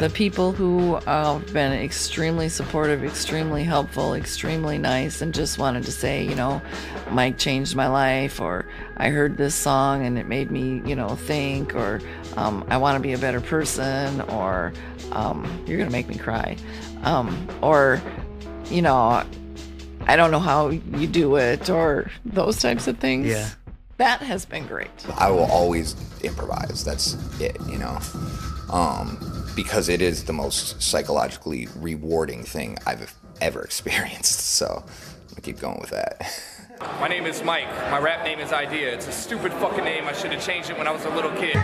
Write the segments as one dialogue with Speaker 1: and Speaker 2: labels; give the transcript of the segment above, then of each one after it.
Speaker 1: The people who have been extremely supportive, extremely helpful, extremely nice, and just wanted to say, Mike changed my life, or I heard this song and it made me, think, or I want to be a better person, or you're going to make me cry, or, I don't know how you do it, or those types of things.
Speaker 2: Yeah.
Speaker 1: That has been great.
Speaker 3: I will always improvise. That's it, because it is the most psychologically rewarding thing I've ever experienced. So I'm gonna keep going with that.
Speaker 4: My name is Mike. My rap name is Eyedea. It's a stupid fucking name. I should have changed it when I was a little kid.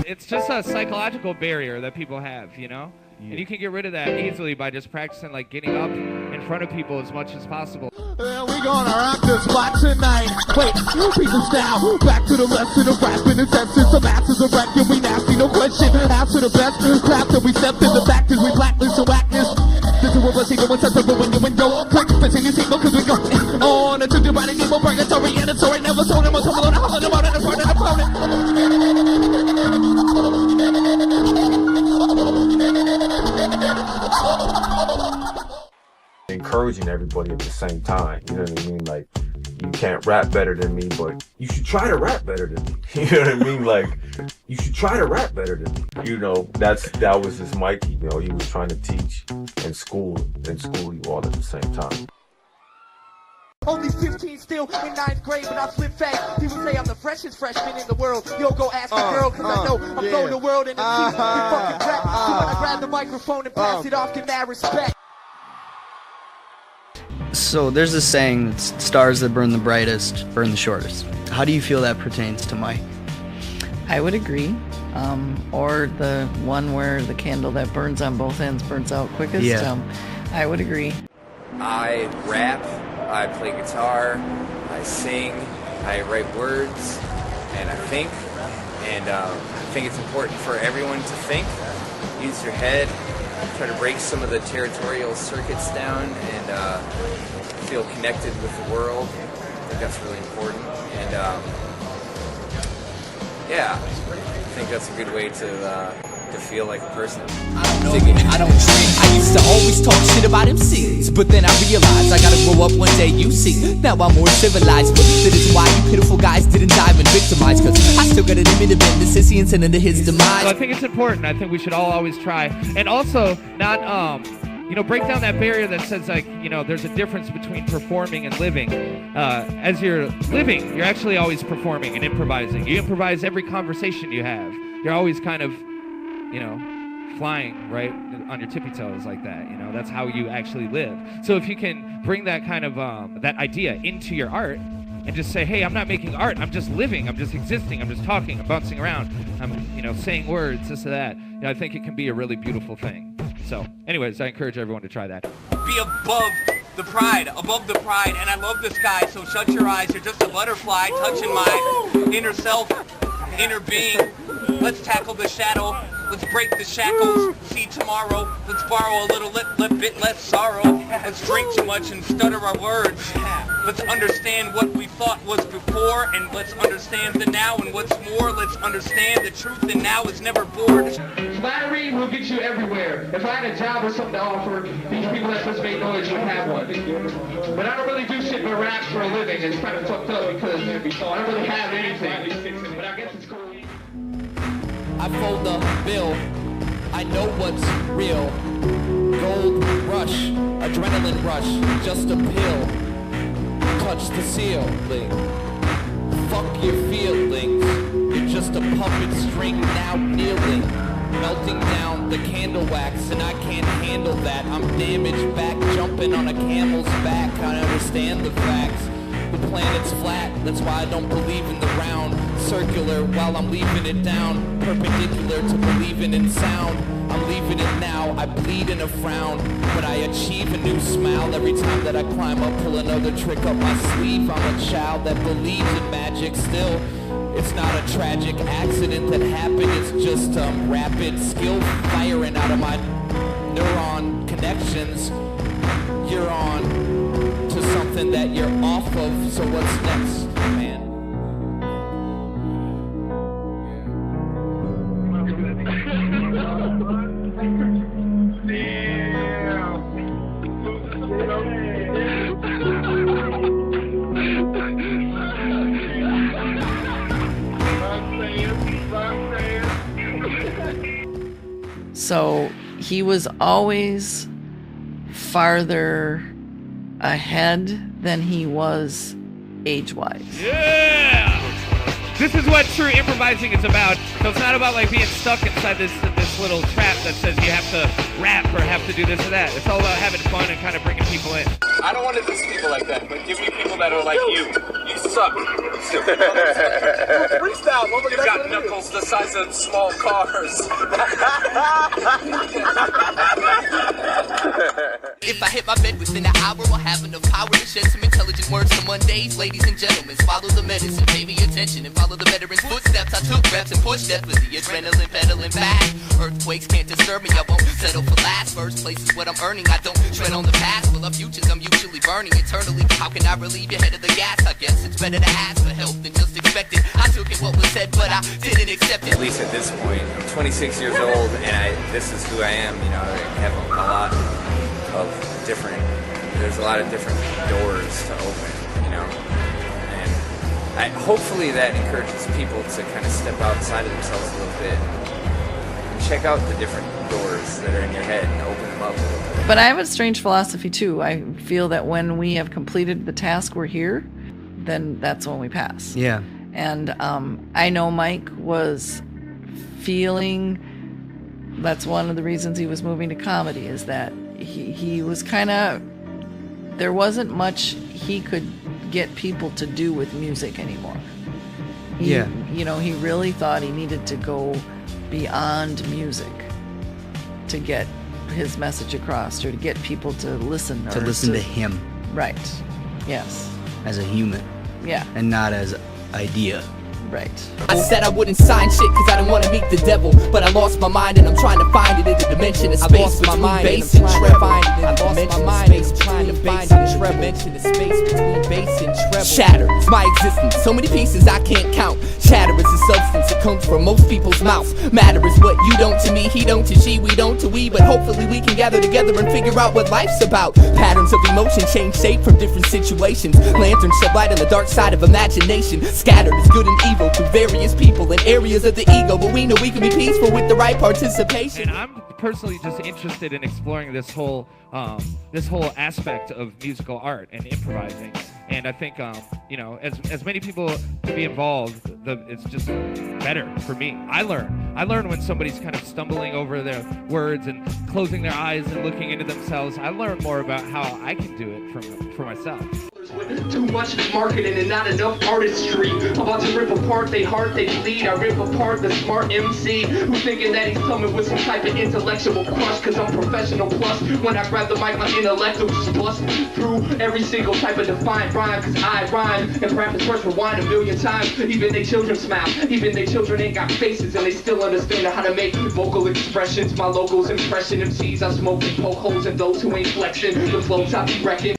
Speaker 5: It's just a psychological barrier that people have, And you can get rid of that easily by just practicing, like, getting up in front of people as much as possible.
Speaker 6: We gonna rock this spot tonight. Wait, you people's down. Back to the lesson of rapping and senses. The masters of rap, we nasty, no question. After the best, craft that we stepped in. The fact is we blacklist the whackness. This is what we're seeing when sensible when you window. Quick, continue to go, cause we go on until your body need more purgatory. And it's already never sold him. What's alone, I'm about it, part of the opponent.
Speaker 7: Encouraging everybody at the same time, you know what I mean? Like, you can't rap better than me, but you should try to rap better than me. You know what I mean? Like, you should try to rap better than me. That was his Mikey. He was trying to teach and school you all at the same time.
Speaker 6: Only 15 still in 9th grade, but I flip fast. People say I'm the freshest freshman in the world. Yo, go ask the girl, cause I know I'm blowing the world in the teeth. We fucking rap. So when I grab the microphone and pass it off, get mad respect.
Speaker 2: So there's a saying that stars that burn the brightest burn the shortest. How do you feel that pertains to Mike?
Speaker 1: I would agree. Or the one where the candle that burns on both ends burns out quickest.
Speaker 2: Yeah.
Speaker 1: I would agree.
Speaker 8: I rap, I play guitar, I sing, I write words, and I think. And I think it's important for everyone to think, use your head, try to break some of the territorial circuits down, and feel connected with the world. I think that's really important. And yeah, I think that's a good way to feel like a person.
Speaker 9: I don't drink. I used to always talk shit about MCs, but then I realized I gotta grow up one day, you see. Now I'm more civilized, but that is why you pitiful guys didn't dive and victimize, cause I still got an image of him, the sissy and sending to his demise.
Speaker 5: So I think it's important. I think we should all always try. And also, not, break down that barrier that says, like, there's a difference between performing and living. As you're living, you're actually always performing and improvising. You improvise every conversation you have. You're always kind of, flying right on your tippy toes like that. That's how you actually live. So if you can bring that kind of that idea into your art and just say, hey, I'm not making art, I'm just living, I'm just existing, I'm just talking, I'm bouncing around, I'm saying words, this or that. I think it can be a really beautiful thing. So anyways, I encourage everyone to try that.
Speaker 10: Be above the pride, and I love this guy, so shut your eyes, you're just a butterfly touching my inner self, inner being. Let's tackle the shadow. Let's break the shackles, see tomorrow. Let's borrow a little bit less sorrow. Let's drink too much and stutter our words. Let's understand what we thought was before, and let's understand the now and what's more. Let's understand the truth, and now is never bored.
Speaker 11: Flattery will get you everywhere. If I had a job or something to offer, these people that supposed to make noise would have one. But I don't really do shit but rap for a living. It's kind of fucked up because I don't really have anything. But I guess it's cool.
Speaker 9: I fold the bill, I know what's real. Gold rush, adrenaline rush, just a pill. Touch the ceiling, fuck your feelings. You're just a puppet string now kneeling. Melting down the candle wax, and I can't handle that. I'm damaged back, jumping on a camel's back. I understand the facts. The planet's flat, that's why I don't believe in the round. Circular while I'm leaving it down. Perpendicular to believing in sound. I'm leaving it now, I bleed in a frown. But I achieve a new smile every time that I climb up, pull another trick up my sleeve. I'm a child that believes in magic still. It's not a tragic accident that happened, it's just rapid skill firing out of my neurons. reflections. You're on to something that you're off of, so what's next, man?
Speaker 1: So he was always farther ahead than he was age-wise.
Speaker 5: Yeah! This is what true improvising is about. So it's not about like being stuck inside this little trap that says you have to rap or have to do this or that. It's all about having fun and kind of bringing people in.
Speaker 10: I don't want to diss people like that, but give me people that are like you. You suck. Freestyle, you got knuckles the size of small cars.
Speaker 12: If I hit my bed within an hour, I'll have enough power to shed some intelligent words to Mondays. Ladies and gentlemen, follow the medicine, pay me attention, and follow the veterans' footsteps. I took reps and pushed steps with the adrenaline pedaling back. Earthquakes can't disturb me, I won't settle for last. First place is what I'm earning, I don't tread on the past. Full of futures, I'm usually burning eternally. How can I relieve your head of the gas? I guess it's better to ask for help than just expect it. I took it what was said, but I didn't accept it.
Speaker 8: At least at this point, I'm 26 years old, and this is who I am. You know, I have a lot of different. There's a lot of different doors to open. You know, and hopefully that encourages people to kind of step outside of themselves a little bit and check out the different doors that are in your head and open them up a little bit.
Speaker 1: But I have a strange philosophy too. I feel that when we have completed the task we're here, then that's when we pass.
Speaker 2: Yeah.
Speaker 1: And I know Mike was feeling, that's one of the reasons he was moving to comedy, is that he was kind of, there wasn't much he could get people to do with music anymore. You know, he really thought he needed to go beyond music to get his message across, or to get people to listen.
Speaker 2: To listen to him.
Speaker 1: Right. Yes.
Speaker 2: As a human.
Speaker 1: Yeah.
Speaker 2: And not as Eyedea.
Speaker 1: Right.
Speaker 12: I said I wouldn't sign shit cause I didn't want to meet the devil, but I lost my mind and I'm trying to find it in the dimension of space between bass and treble. I lost my mind and I'm trying to find it in the dimension of space between bass and treble. Shatter is my existence, so many pieces I can't count. Shatter is a substance that comes from most people's mouths. Matter is what you don't to me, he don't to she, we don't to we, but hopefully we can gather together and figure out what life's about. Patterns of emotion change shape from different situations. Lanterns shed light on the dark side of imagination. Scattered is good and evil through various people in areas of the ego, but we know we can be peaceful with the right participation.
Speaker 5: And I'm personally just interested in exploring this whole aspect of musical art and improvising. And I think, you know, as many people can be involved, it's just better for me. I learn when somebody's kind of stumbling over their words and closing their eyes and looking into themselves. I learn more about how I can do it for myself.
Speaker 11: Too much marketing and not enough artistry. I'm about to rip apart they heart, they bleed. I rip apart the smart MC who's thinking that he's coming with some type of intellectual crush, cause I'm professional. Plus, when I grab the mic, my intellect will just bust through every single type of defined rhyme, cause I rhyme and rappers press rewind a million times. Even they children smile, even they children ain't got faces, and they still understand how to make vocal expressions. My logo's impression MCs, I smoke and poke holes in those who ain't flexing. The flows I be wrecking.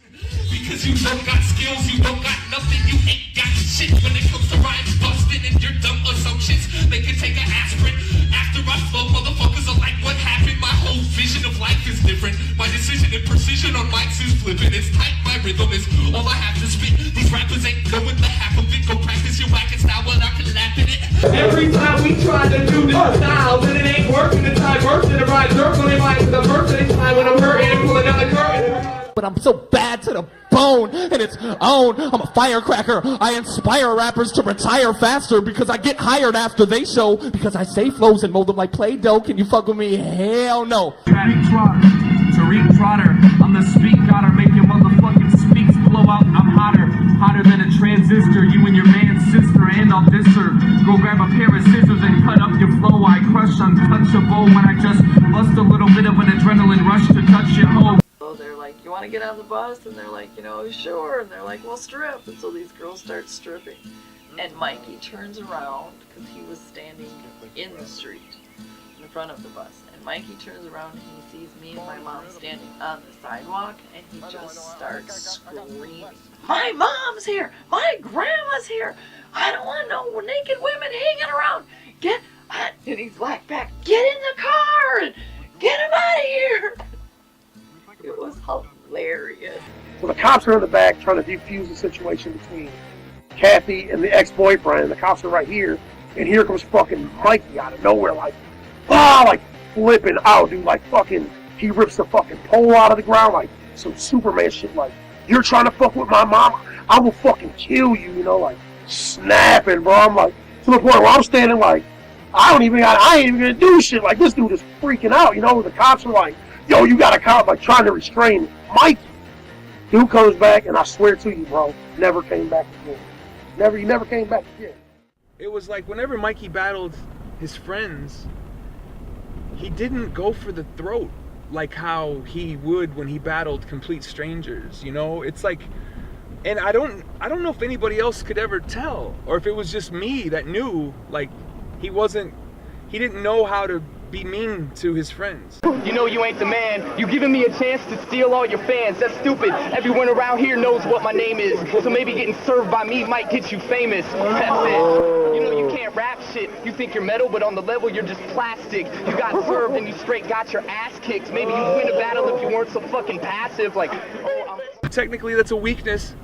Speaker 6: Because you don't got skills, you don't got nothing, you ain't got shit. When it comes to rhymes busting and your dumb assumptions, they can take an aspirin. After I flow, motherfuckers are like, what happened? My whole vision of life is different. My decision and precision on mics is flipping. It's tight, my rhythm is all I have to spit. These rappers ain't knowing the half of it. Go practice your whack style while I can laugh at it.
Speaker 11: Every time we try to do this style, then it ain't working. The time works and the rhyme circling mine. The verse is time when I'm hurting and pulling out the curtain. But I'm so bad to the bone, and it's own. I'm a firecracker. I inspire rappers to retire faster because I get hired after they show. Because I say flows and mold them like Play-Doh. Can you fuck with me? Hell no.
Speaker 13: Tariq Trotter, I'm the speak otter, make your motherfucking speaks blow out. I'm hotter than a transistor. You and your man's sister, and I'll diss her. Go grab a pair of scissors and cut up your flow. I crush untouchable when I just bust a little bit of an adrenaline rush to touch your hoe.
Speaker 1: So they're like, you want to get on the bus? And they're like, you know, sure. And they're like, well, strip. And so these girls start stripping. And Mikey turns around because he was standing in the street in front of the bus. And Mikey turns around and he sees me and my mom standing on the sidewalk, and he just starts screaming, "My mom's here! My grandma's here! I don't want no naked women hanging around! Get..." And he's like back, "Get in the car and get him out of here!" It was hilarious.
Speaker 14: So the cops are in the back trying to defuse the situation between Kathy and the ex-boyfriend, and the cops are right here, and here comes fucking Mikey out of nowhere, like flipping out, dude, like fucking, he rips the fucking pole out of the ground, like some Superman shit, like, "You're trying to fuck with my mom, I will fucking kill you," you know, like, snapping, bro. I'm like, to the point where I'm standing like, I ain't even gonna do shit, like, this dude is freaking out, you know, the cops are like, "Yo, you got a cop," like, trying to restrain Mikey. Dude comes back, and I swear to you, bro, never came back again. He never came back again.
Speaker 15: It was like whenever Mikey battled his friends, he didn't go for the throat like how he would when he battled complete strangers, you know? It's like, and I don't know if anybody else could ever tell, or if it was just me that knew, like, he didn't know how to be mean to his friends.
Speaker 9: You know you ain't the man. You giving me a chance to steal all your fans. That's stupid. Everyone around here knows what my name is. So maybe getting served by me might get you famous. That's it. You know you can't rap shit. You think you're metal, but on the level you're just plastic. You got served and you straight got your ass kicked. Maybe you win a battle if you weren't so fucking passive. Like,
Speaker 15: Technically that's a weakness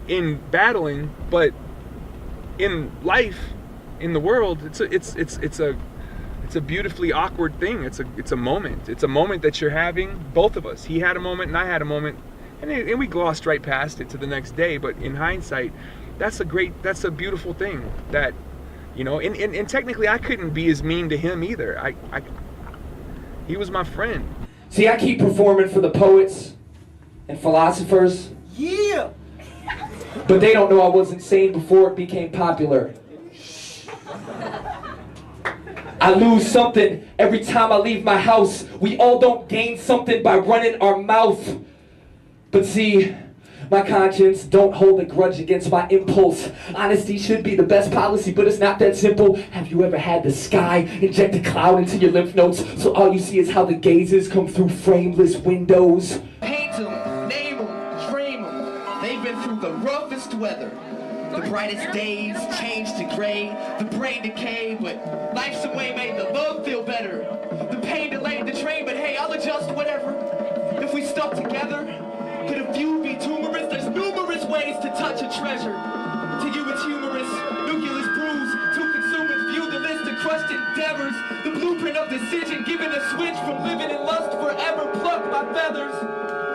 Speaker 15: in battling, but in life, in the world, it's a beautifully awkward thing. It's a moment. It's a moment that you're having, both of us. He had a moment and I had a moment, and we glossed right past it to the next day. But in hindsight, that's a beautiful thing that, you know, and technically I couldn't be as mean to him either. He was my friend.
Speaker 12: See, I keep performing for the poets and philosophers.
Speaker 9: Yeah!
Speaker 12: But they don't know I was insane before it became popular. I lose something every time I leave my house. We all don't gain something by running our mouth. But see, my conscience don't hold a grudge against my impulse. Honesty should be the best policy, but it's not that simple. Have you ever had the sky inject a cloud into your lymph nodes, so all you see is how the gazes come through frameless windows?
Speaker 9: Paint them, name them, dream them. They've been through the roughest weather. The brightest days change to gray, the brain decay, but life some way made the love feel better. The pain delayed the train, but hey, I'll adjust whatever. If we stuck together, could a few be tumorous? There's numerous ways to touch a treasure. To you it's humorous, nucleus bruise, to consumers view the list of crushed endeavors. The blueprint of decision, given a switch from living in lust forever. Pluck my feathers,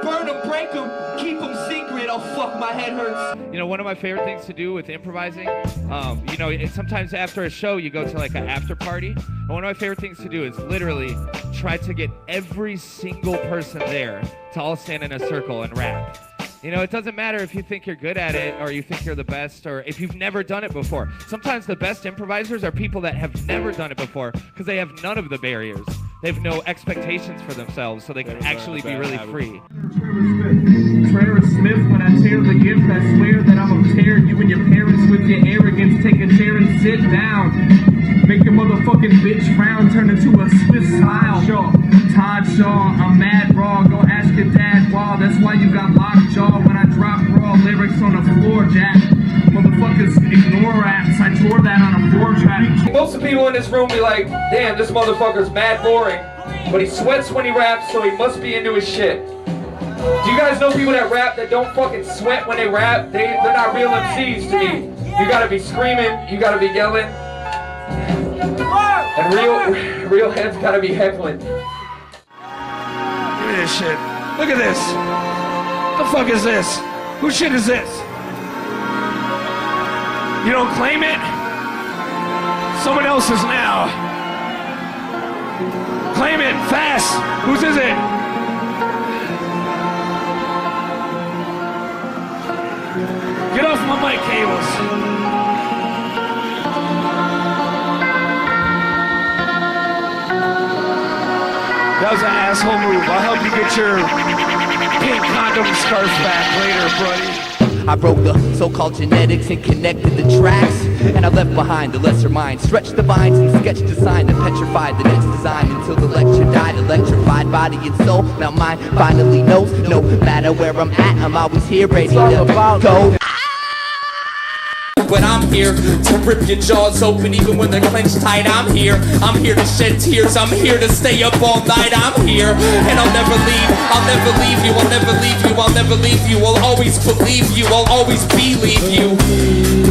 Speaker 9: burn them, break them, keep them secret. Oh fuck, my head hurts.
Speaker 5: You know, one of my favorite things to do with improvising, you know, sometimes after a show you go to like an after party, and one of my favorite things to do is literally try to get every single person there to all stand in a circle and rap. You know, it doesn't matter if you think you're good at it or you think you're the best or if you've never done it before. Sometimes the best improvisers are people that have never done it before because they have none of the barriers. They have no expectations for themselves, so they can actually be really free.
Speaker 13: Trevor Smith, when I tear the gift, I swear that I'm gonna tear you and your parents with your arrogance. Take a chair and sit down. Make a motherfucking bitch frown, turn into a Swiss smile. Todd Shaw, I'm mad raw. Go ask your dad why. That's why you got locked jaw when I drop raw lyrics on the floor, Jack. Motherfuckers ignore raps. I tore that on a 4-track.
Speaker 12: Most of the people in this room be like, damn, this motherfucker's mad boring. But he sweats when he raps, so he must be into his shit. Do you guys know people that rap that don't fucking sweat when they rap? They're not real MCs to me. You gotta be screaming, you gotta be yelling. And real heads gotta be heckling.
Speaker 16: Give me this shit. Look at this. The fuck is this? Whose shit is this? You don't claim it? Someone else's now. Claim it, fast. Whose is it? Get off my mic cables. That was an asshole move. I'll help you get your pink condom scarf back later, buddy.
Speaker 12: I broke the so-called genetics and connected the tracks, and I left behind the lesser mind, stretched the vines and sketched the sign that petrified the next design until the lecture died. Electrified body and soul, now mine finally knows no matter where I'm at, I'm always here ready to go.
Speaker 9: But I'm here to rip your jaws open even when they're clenched tight. I'm here to shed tears, I'm here to stay up all night. I'm here, and I'll never leave, I'll never leave you, I'll never leave you, I'll never leave you. I'll always believe you, I'll always believe you.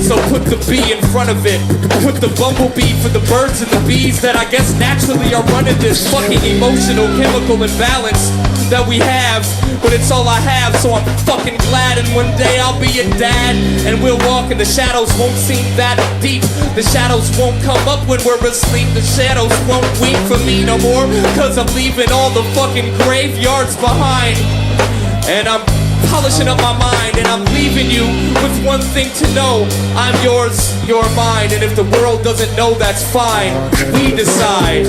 Speaker 9: So put the B in front of it, put the bumblebee for the birds and the bees that I guess naturally are running this fucking emotional chemical imbalance that we have. But it's all I have, so I'm fucking glad. And one day I'll be a dad, and we'll walk in the shadows. Won't seem that deep. The shadows won't come up when we're asleep. The shadows won't weep for me no more, cause I'm leaving all the fucking graveyards behind. And I'm polishing up my mind, and I'm leaving you with one thing to know: I'm yours, you're mine. And if the world doesn't know, that's fine. We decide.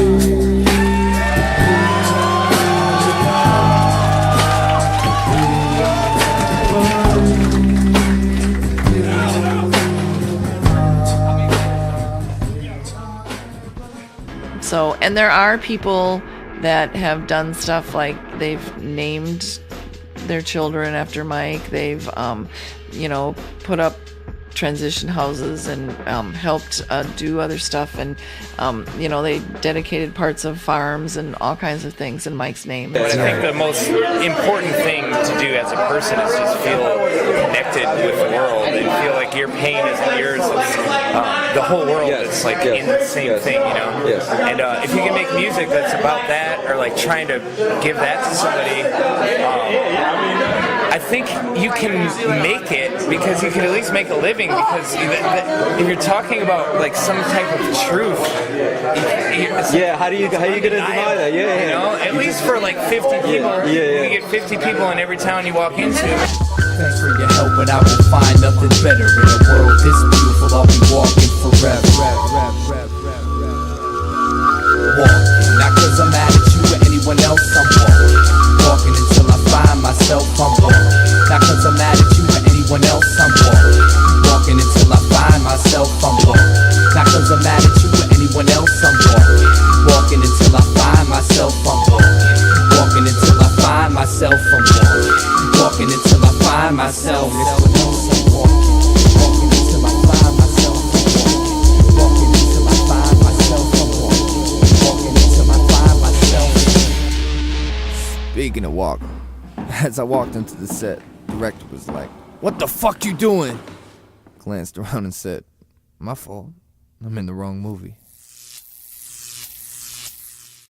Speaker 1: So, and there are people that have done stuff like they've named their children after Mike. They've, you know, put up transition houses and helped do other stuff. And, you know, they dedicated parts of farms and all kinds of things in Mike's name.
Speaker 4: But I think the most important thing to do as a person is just feel connected with the world and feel like your pain isn't yours. It's the whole world is like in the same thing, you know? And if you can make music that's about that, or like trying to give that to somebody, I think you can make it, because you can at least make a living, because if you're talking about like some type of truth,
Speaker 17: how are you gonna deny that? Yeah,
Speaker 4: you know, at least for like 50 people. You get 50 people in every town you walk into.
Speaker 12: Thanks for your help, but I will find nothing better in a world this beautiful. I'll be walking forever. Walking, not cause I'm mad at you or anyone else. I'm walking until I find myself. I'm walking, not cause I'm mad at you or anyone else. I'm walking until I find myself. I'm walking, not cause I'm mad at you or anyone else. I'm walking until I find myself. I'm walking until I find myself. I'm walking until I find myself. Walking until I find myself. Walking until I find myself. Walking until I find myself.
Speaker 18: Speaking of walk, as I walked into the set, the director was like, "What the fuck you doing?" Glanced around and said, "My fault. I'm in the wrong movie."